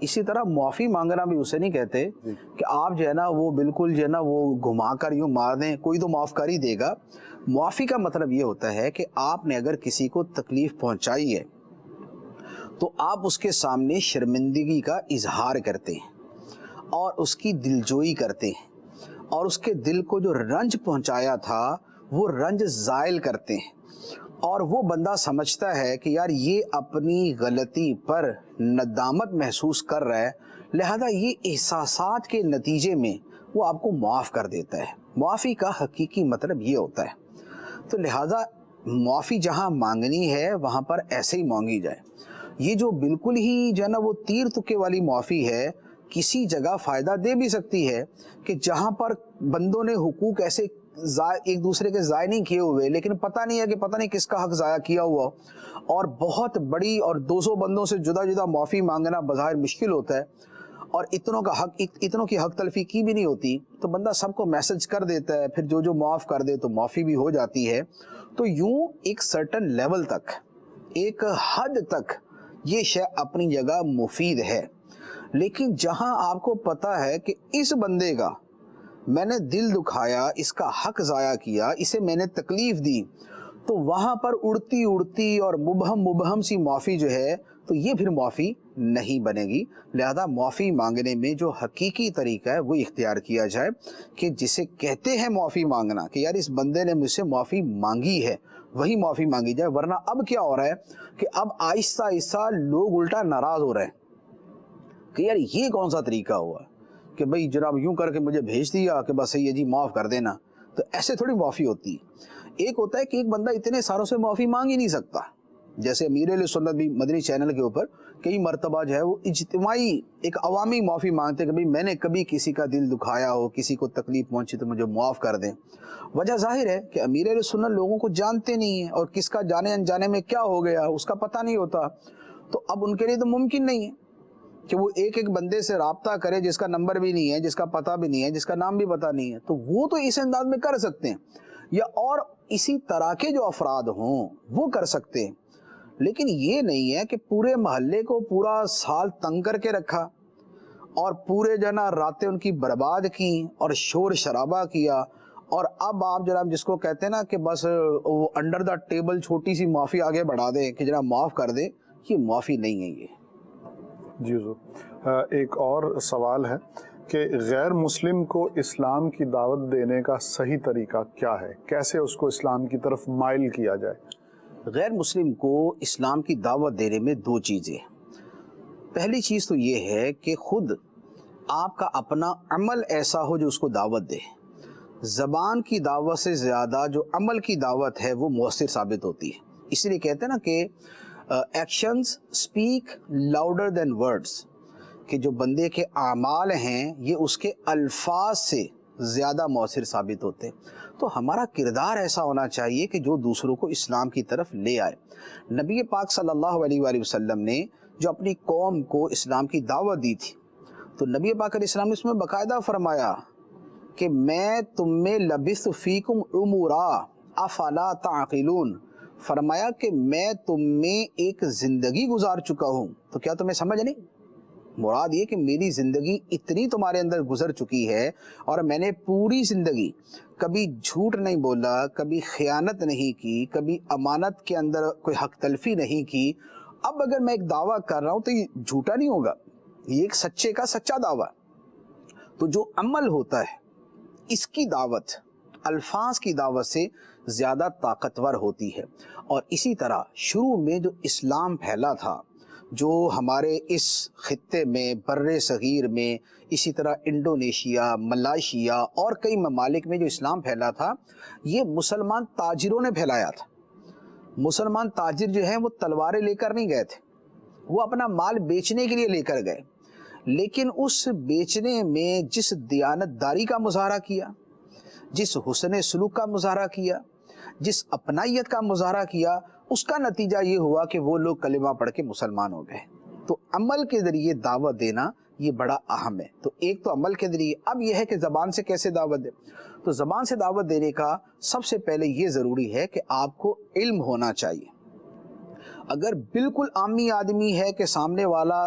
اسی طرح معافی مانگنا بھی اسے نہیں کہتے کہ آپ جو ہے نا وہ بالکل جو ہے نا وہ گھما کر یوں مار دیں، کوئی تو معاف کر ہی دے گا۔ معافی کا مطلب یہ ہوتا ہے کہ آپ نے اگر کسی کو تکلیف پہنچائی ہے تو آپ اس کے سامنے شرمندگی کا اظہار کرتے ہیں اور اس کی دلجوئی کرتے ہیں اور اس کے دل کو جو رنج پہنچایا تھا وہ رنج زائل کرتے ہیں، اور وہ بندہ سمجھتا ہے کہ یار یہ اپنی غلطی پر ندامت محسوس کر رہا ہے، لہذا یہ احساسات کے نتیجے میں وہ آپ کو معاف کر دیتا ہے۔ معافی کا حقیقی مطلب یہ ہوتا ہے۔ تو لہذا معافی جہاں مانگنی ہے وہاں پر ایسے ہی مانگی جائے۔ یہ جو بالکل ہی جو ہے نا وہ تیر تکے والی معافی ہے، کسی جگہ فائدہ دے بھی سکتی ہے کہ جہاں پر بندوں نے حقوق ایسے ایک دوسرے کے ضائع نہیں کیے ہوئے، لیکن پتہ نہیں ہے کہ پتہ نہیں کس کا حق ضائع کیا ہوا، اور بہت بڑی اور 200 بندوں سے جدا جدا معافی مانگنا بظاہر مشکل ہوتا ہے، اور اتنوں کی حق تلفی کی بھی نہیں ہوتی، تو بندہ سب کو میسج کر دیتا ہے، پھر جو معاف کر دے تو معافی بھی ہو جاتی ہے۔ تو یوں ایک سرٹن لیول تک، ایک حد تک یہ شے اپنی جگہ مفید ہے، لیکن جہاں آپ کو پتہ ہے کہ اس بندے کا میں نے دل دکھایا، اس کا حق ضائع کیا، اسے میں نے تکلیف دی، تو وہاں پر اڑتی اور مبہم سی معافی جو ہے تو یہ پھر معافی نہیں بنے گی۔ لہذا معافی مانگنے میں جو حقیقی طریقہ ہے وہ اختیار کیا جائے کہ جسے کہتے ہیں معافی مانگنا، کہ یار اس بندے نے مجھ سے معافی مانگی ہے، وہی معافی مانگی جائے۔ ورنہ اب کیا ہو رہا ہے کہ اب آہستہ آہستہ لوگ الٹا ناراض ہو رہے ہیں کہ یار یہ کون سا طریقہ ہوا کہ بھئی جناب یوں کر کے مجھے بھیج دیا کہ بس یہ جی معاف کر دینا۔ تو ایسے تھوڑی معافی ہوتی ہے۔ ایک ہوتا ہے کہ ایک بندہ اتنے ساروں سے معافی مانگ ہی نہیں سکتا، جیسے امیر اہل سنت بھی مدنی چینل کے اوپر کئی مرتبہ جو ہے وہ اجتماعی ایک عوامی معافی مانگتے کہ بھئی میں نے کبھی کسی کا دل دکھایا ہو، کسی کو تکلیف پہنچی تو مجھے معاف کر دیں۔ وجہ ظاہر ہے کہ امیر اہل سنت لوگوں کو جانتے نہیں ہیں، اور کس کا جانے انجانے میں کیا ہو گیا اس کا پتہ نہیں ہوتا، تو اب ان کے لیے تو ممکن نہیں ہے کہ وہ ایک بندے سے رابطہ کرے جس کا نمبر بھی نہیں ہے، جس کا پتہ بھی نہیں ہے، جس کا نام بھی پتہ نہیں ہے۔ تو وہ تو اس انداز میں کر سکتے ہیں، یا اور اسی طرح کے جو افراد ہوں وہ کر سکتے ہیں، لیکن یہ نہیں ہے کہ پورے محلے کو پورا سال تنگ کر کے رکھا اور پورے جنا راتیں ان کی برباد کی اور شور شرابہ کیا، اور اب آپ جناب جس کو کہتے ہیں نا کہ بس وہ انڈر دا ٹیبل چھوٹی سی معافی آگے بڑھا دیں کہ جناب معاف کر دیں، یہ معافی نہیں ہے۔ یہ جی حضور، ایک اور سوال ہے کہ غیر مسلم کو اسلام کی دعوت دینے کا صحیح طریقہ کیا ہے؟ کیسے اس کو اسلام کی طرف مائل کیا جائے؟ غیر مسلم کو اسلام کی دعوت دینے میں دو چیزیں ہیں۔ پہلی چیز تو یہ ہے کہ خود آپ کا اپنا عمل ایسا ہو جو اس کو دعوت دے۔ زبان کی دعوت سے زیادہ جو عمل کی دعوت ہے وہ مؤثر ثابت ہوتی ہے۔ اس لیے کہتے ہیں نا کہ actions speak louder than words, کہ جو بندے کے اعمال ہیں یہ اس کے الفاظ سے زیادہ مؤثر ثابت ہوتے ہیں۔ تو ہمارا کردار ایسا ہونا چاہیے کہ جو دوسروں کو اسلام کی طرف لے آئے۔ نبی پاک صلی اللہ علیہ وآلہ وسلم نے جو اپنی قوم کو اسلام کی دعوت دی تھی، تو نبی پاک علیہ السلام نے اس میں باقاعدہ فرمایا کہ میں تم میں لبثت فیکم عمرا افلا تعقلون، فرمایا کہ میں تم میں ایک زندگی گزار چکا ہوں، تو کیا تمہیں سمجھ نہیں؟ مراد یہ کہ میری زندگی اتنی تمہارے اندر گزر چکی ہے، اور میں نے پوری زندگی کبھی جھوٹ نہیں بولا، کبھی خیانت نہیں کی، کبھی امانت کے اندر کوئی حق تلفی نہیں کی۔ اب اگر میں ایک دعویٰ کر رہا ہوں تو یہ جھوٹا نہیں ہوگا، یہ ایک سچے کا سچا دعویٰ۔ تو جو عمل ہوتا ہے اس کی دعوت الفاظ کی دعوت سے زیادہ طاقتور ہوتی ہے۔ اور اسی طرح شروع میں جو اسلام پھیلا تھا، جو ہمارے اس خطے میں، بر صغیر میں، اسی طرح انڈونیشیا، ملائیشیا اور کئی ممالک میں جو اسلام پھیلا تھا، یہ مسلمان تاجروں نے پھیلایا تھا۔ مسلمان تاجر جو ہیں وہ تلواریں لے کر نہیں گئے تھے، وہ اپنا مال بیچنے کے لیے لے کر گئے، لیکن اس بیچنے میں جس دیانت داری کا مظاہرہ کیا، جس حسن سلوک کا مظاہرہ کیا، جس اپنائیت کا مظاہرہ کیا، اس کا نتیجہ یہ ہوا کہ وہ لوگ کلمہ پڑھ کے مسلمان ہو گئے۔ تو عمل کے ذریعے دعوت دینا یہ بڑا اہم ہے۔ تو ایک تو عمل کے ذریعے، اب یہ ہے کہ زبان سے کیسے دعوت دے۔ تو زبان سے دعوت دینے کا سب سے پہلے یہ ضروری ہے کہ آپ کو علم ہونا چاہیے۔ اگر بالکل عامی آدمی ہے کہ سامنے والا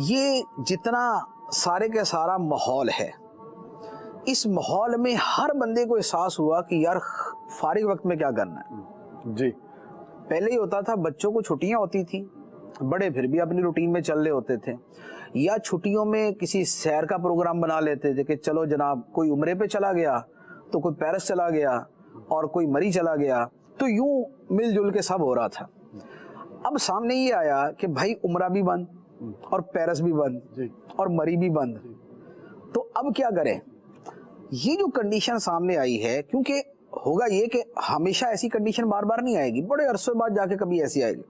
یہ جتنا سارے کا سارا ماحول ہے، اس ماحول میں ہر بندے کو احساس ہوا کہ یار فارغ وقت میں کیا کرنا ہے. جی پہلے ہی ہوتا تھا بچوں کو چھٹیاں ہوتی تھیں، بڑے پھر بھی اپنی روٹین میں چل رہے ہوتے تھے، یا چھٹیوں میں کسی سیر کا پروگرام بنا لیتے تھے کہ چلو جناب کوئی عمرے پہ چلا گیا تو کوئی پیرس چلا گیا اور کوئی مری چلا گیا، تو یوں مل جل کے سب ہو رہا تھا. اب سامنے یہ آیا کہ بھائی عمرہ بھی بند اور پیرس بھی بند اور مری بھی بند، تو اب کیا کریں؟ یہ جو کنڈیشن سامنے آئی ہے، کیونکہ ہوگا یہ کہ ہمیشہ ایسی کنڈیشن بار بار نہیں آئے گی، بڑے عرصے بعد جا کے کبھی ایسی آئے گی،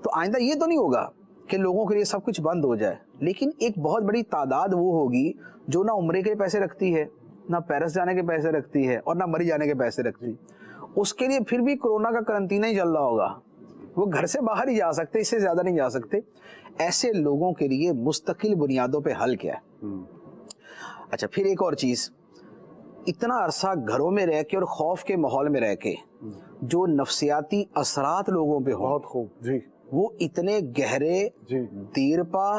تو آئندہ یہ تو نہیں ہوگا کہ لوگوں کے لیے سب کچھ بند ہو جائے، لیکن ایک بہت بڑی تعداد وہ ہوگی جو نہ عمرے کے پیسے رکھتی ہے، نہ پیرس جانے کے پیسے رکھتی ہے، اور نہ مری جانے کے پیسے رکھتی ہے. اس کے لیے پھر بھی کورونا کا قرنطینہ ہی چل رہا ہوگا، وہ گھر سے باہر ہی جا سکتے، اس سے زیادہ نہیں جا سکتے. ایسے لوگوں کے لیے مستقل بنیادوں پہ حل کیا ہے؟ اچھا پھر ایک اور چیز، اتنا عرصہ گھروں میں رہ کے اور خوف کے ماحول میں رہ کے جو نفسیاتی اثرات لوگوں پہ ہوں، بہت خوب. جی وہ اتنے گہرے، دیر پا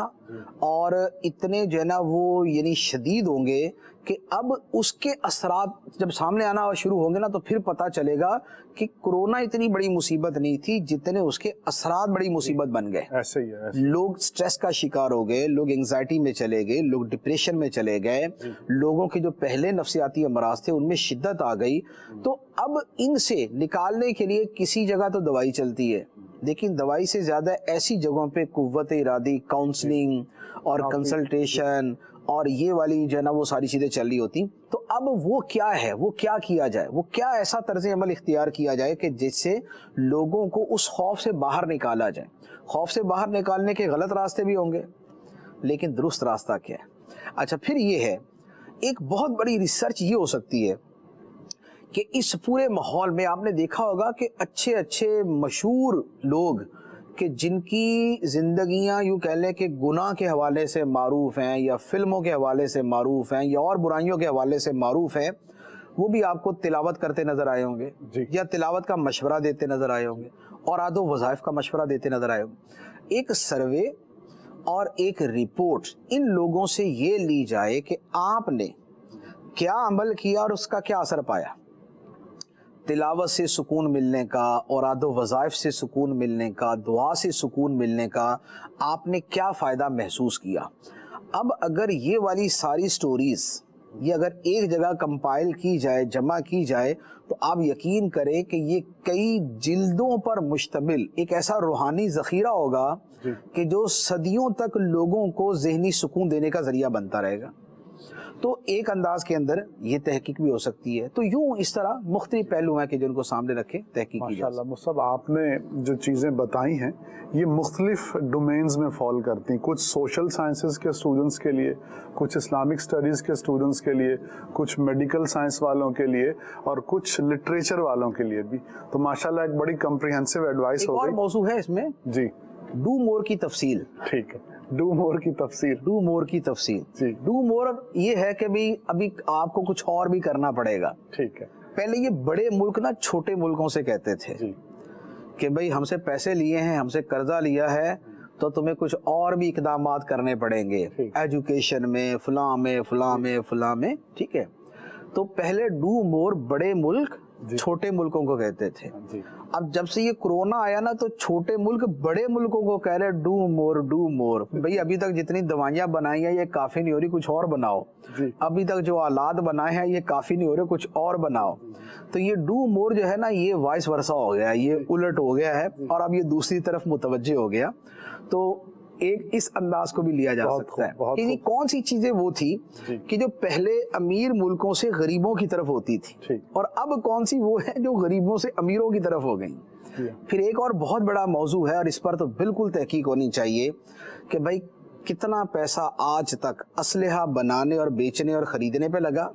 اور اتنے جو ہے نا وہ یعنی شدید ہوں گے کہ اب اس کے اثرات جب سامنے آنا شروع ہوں گے نا تو پھر پتہ چلے گا کہ کورونا اتنی بڑی مصیبت نہیں تھی جتنے اس کے اثرات بڑی مصیبت بن گئے. ایسے ہی ہے. لوگ سٹریس کا شکار ہو گئے، لوگ انگزائٹی میں چلے گئے، لوگ ڈپریشن میں چلے گئے، لوگوں کے جو پہلے نفسیاتی امراض تھے ان میں شدت آ گئی. تو اب ان سے نکالنے کے لیے کسی جگہ تو دوائی چلتی ہے، لیکن دوائی سے زیادہ ایسی جگہوں پہ قوت ارادی، کاؤنسلنگ اور کنسلٹیشن اور یہ والی جو ہے نا وہ ساری چیزیں چل رہی ہوتی. تو اب وہ کیا ہے، وہ کیا کیا جائے، وہ کیا ایسا طرز عمل اختیار کیا جائے کہ جس سے لوگوں کو اس خوف سے باہر نکالا جائے. خوف سے باہر نکالنے کے غلط راستے بھی ہوں گے، لیکن درست راستہ کیا ہے؟ اچھا پھر یہ ہے، ایک بہت بڑی ریسرچ یہ ہو سکتی ہے کہ اس پورے ماحول میں آپ نے دیکھا ہوگا کہ اچھے اچھے مشہور لوگ کہ جن کی زندگیاں یوں کہہ لیں کہ گناہ کے حوالے سے معروف ہیں یا فلموں کے حوالے سے معروف ہیں یا اور برائیوں کے حوالے سے معروف ہیں، وہ بھی آپ کو تلاوت کرتے نظر آئے ہوں گے یا تلاوت کا مشورہ دیتے نظر آئے ہوں گے اور آدھو وظائف کا مشورہ دیتے نظر آئے ہوں گے. ایک سروے اور ایک رپورٹ ان لوگوں سے یہ لی جائے کہ آپ نے کیا عمل کیا اور اس کا کیا اثر پایا. تلاوت سے سکون ملنے کا، اوراد و وظائف سے سکون ملنے کا، دعا سے سکون ملنے کا آپ نے کیا فائدہ محسوس کیا. اب اگر یہ والی ساری سٹوریز یہ اگر ایک جگہ کمپائل کی جائے، جمع کی جائے، تو آپ یقین کریں کہ یہ کئی جلدوں پر مشتمل ایک ایسا روحانی ذخیرہ ہوگا کہ جو صدیوں تک لوگوں کو ذہنی سکون دینے کا ذریعہ بنتا رہے گا. تو ایک انداز کے اندر یہ تحقیق بھی ہو سکتی ہے. تو یوں اس طرح مختلف پہلو ہیں کہ جن کو سامنے رکھے تحقیق کی جائے. ماشاءاللہ مصعب، آپ نے جو چیزیں بتائی ہیں یہ مختلف ڈومینز میں فال کرتی ہیں. کچھ سوشل سائنسز کے اسٹوڈنٹس کے لیے، کچھ اسلامک اسٹڈیز کے اسٹوڈنٹس کے لیے، کچھ میڈیکل سائنس والوں کے لیے اور کچھ لٹریچر والوں کے لیے بھی. تو ماشاءاللہ ایک بڑی کمپریہنسو ایڈوائس ہو گئی. ایک اور موضوع ہے اس میں، جی ڈو مور کی تفصیل. ٹھیک ہے، ڈو مور کی تفصیل. ڈو مور کی تفصیل. جی ڈو مور یہ ہے کہ بھی ابھی آپ کو کچھ اور بھی کرنا پڑے گا. ٹھیک ہے. پہلے یہ بڑے ملک نا چھوٹے ملکوں سے کہتے تھے جی کہ بھئی ہم سے پیسے لیے ہیں، ہم سے قرضہ لیا ہے، تو تمہیں کچھ اور بھی اقدامات کرنے پڑیں گے ایجوکیشن میں، فلاں میں، فلاں میں، فلاں میں. ٹھیک ہے، تو پہلے ڈو مور بڑے ملک چھوٹے ملکوں کو کہتے تھے. اب جب سے یہ کورونا آیا نا تو چھوٹے ملک بڑے ملکوں کو کہہ رہے ڈو مور ڈو مور. بھئی ابھی تک جتنی دوائیاں بنائی ہیں یہ کافی نہیں ہو رہی، کچھ اور بناؤ. ابھی تک جو آلات بنائے ہیں یہ کافی نہیں ہو رہے، کچھ اور بناؤ. تو یہ ڈو مور جو ہے نا یہ وائس ورثہ ہو گیا، یہ الٹ ہو گیا ہے اور اب یہ دوسری طرف متوجہ ہو گیا. تو ایک اس انداز کو بھی لیا جا سکتا ہے کہ کون سی چیزیں وہ تھی کہ جو پہلے امیر ملکوں سے غریبوں کی طرف ہوتی تھی اور اب کون سی وہ ہے جو غریبوں سے امیروں کی طرف ہو گئی. پھر ایک اور بہت بڑا موضوع ہے اور اس پر تو بالکل تحقیق ہونی چاہیے کہ بھائی کتنا پیسہ آج تک اسلحہ بنانے اور بیچنے اور خریدنے پہ لگا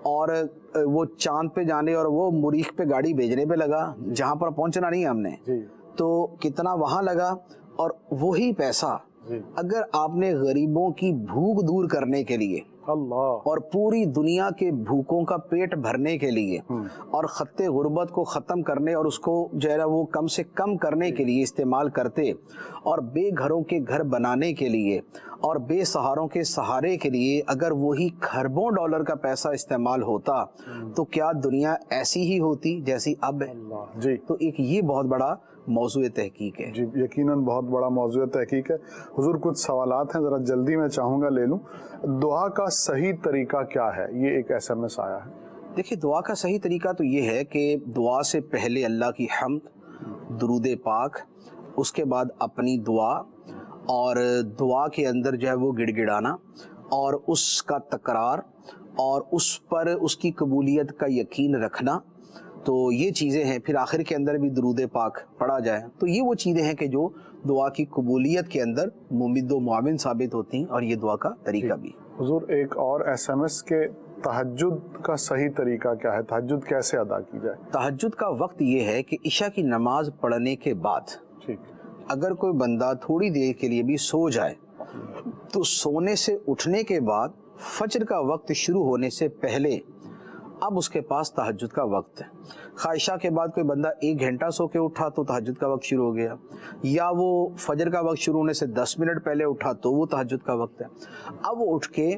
اور وہ چاند پہ جانے اور وہ مریخ پہ گاڑی بھیجنے پہ لگا جہاں پر پہنچنا نہیں ہم نے، تو کتنا وہاں لگا. اور وہی پیسہ اگر آپ نے غریبوں کی بھوک دور کرنے کے لیے اللہ، اور پوری دنیا کے بھوکوں کا پیٹ بھرنے کے لیے اور خط غربت کو ختم کرنے اور اس کو جو ہے وہ کم سے کم کرنے کے لیے استعمال کرتے، اور بے گھروں کے گھر بنانے کے لیے اور بے سہاروں کے سہارے کے لیے اگر وہی خربوں ڈالر کا پیسہ استعمال ہوتا تو کیا دنیا ایسی ہی ہوتی جیسی اب ہے؟ جی تو ایک یہ بہت بڑا موضوع تحقیق ہے. جی یقیناً بہت بڑا موضوع تحقیق ہے. حضور کچھ سوالات ہیں، ذرا جلدی میں چاہوں گا لے لوں. دعا کا صحیح طریقہ کیا ہے؟ یہ ایک SMS آیا ہے. دیکھیے دعا کا صحیح طریقہ تو یہ ہے کہ دعا سے پہلے اللہ کی حمد، درود پاک، اس کے بعد اپنی دعا، اور دعا کے اندر جو ہے وہ گڑ گڑانا اور اس کا تکرار اور اس پر اس کی قبولیت کا یقین رکھنا. تو یہ چیزیں ہیں. پھر آخر کے اندر بھی درود پاک پڑھا جائے. تو یہ وہ چیزیں ہیں کہ جو دعا کی قبولیت کے اندر ممد و معاون ثابت ہوتی ہیں، اور یہ دعا کا طریقہ بھی. حضور ایک اور SMS کے تہجد کا صحیح طریقہ کیا ہے؟ تہجد کیسے ادا کی جائے؟ تہجد کا وقت یہ ہے کہ عشاء کی نماز پڑھنے کے بعد اگر کوئی بندہ تھوڑی دیر کے لیے بھی سو جائے تو سونے سے اٹھنے کے بعد فجر کا وقت شروع ہونے سے پہلے اب اس کے پاس تہجد کا وقت ہے. عشاء کے بعد کوئی بندہ 1 گھنٹہ سو کے اٹھا تو تہجد کا وقت شروع ہو گیا، یا وہ فجر کا وقت شروع ہونے سے 10 منٹ پہلے اٹھا تو وہ تہجد کا وقت ہے. اب وہ اٹھ کے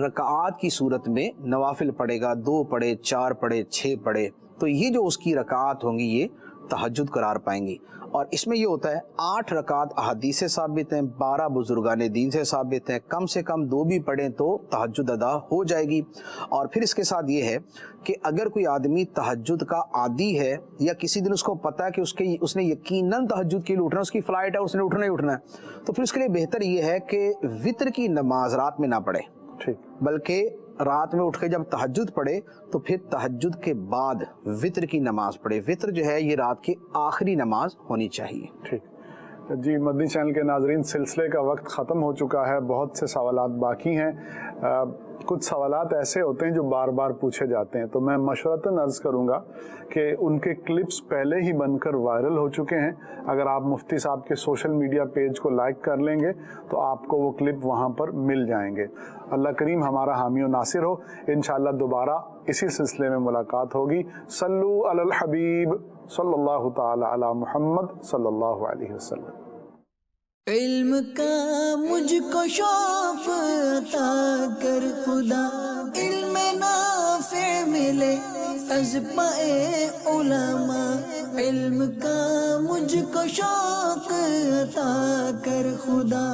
رکعات کی صورت میں نوافل پڑھے گا، 2 پڑھے، 4 پڑھے، 6 پڑھے، تو یہ جو اس کی رکعات ہوں گی یہ تہجد قرار پائیں گی. اور اس میں یہ ہوتا ہے 8 رکعات احادیث سے ثابت ہیں، 12 بزرگان دین سے ثابت ہیں، کم سے کم 2 بھی پڑھیں تو تہجد ادا ہو جائے گی. اور پھر اس کے ساتھ یہ ہے کہ اگر کوئی آدمی تہجد کا عادی ہے یا کسی دن اس کو پتا ہے کہ اس نے یقیناً تہجد کے لیے اٹھنا، اس کی فلائٹ ہے، اس نے اٹھنا ہی اٹھنا ہے، تو پھر اس کے لیے بہتر یہ ہے کہ وطر کی نماز رات میں نہ پڑھے، بلکہ رات میں اٹھ کے جب تہجد پڑھے تو پھر تہجد کے بعد وطر کی نماز پڑھے. وطر جو ہے یہ رات کی آخری نماز ہونی چاہیے. ٹھیک جی. مدنی چینل کے ناظرین، سلسلے کا وقت ختم ہو چکا ہے، بہت سے سوالات باقی ہیں. کچھ سوالات ایسے ہوتے ہیں جو بار بار پوچھے جاتے ہیں، تو میں مشورتاً عرض کروں گا کہ ان کے کلپس پہلے ہی بن کر وائرل ہو چکے ہیں. اگر آپ مفتی صاحب کے سوشل میڈیا پیج کو لائک کر لیں گے تو آپ کو وہ کلپ وہاں پر مل جائیں گے. اللہ کریم ہمارا حامی و ناصر ہو. انشاءاللہ دوبارہ اسی سلسلے میں ملاقات ہوگی. صلو علی الحبیب صلی اللہ تعالی علی محمد صلی اللہ علیہ وسلم. علم کا مجھ کو شوق عطا کر خدا، علم نافع ملے از پائے علماء. علم کا مجھ کو شوق عطا کر خدا.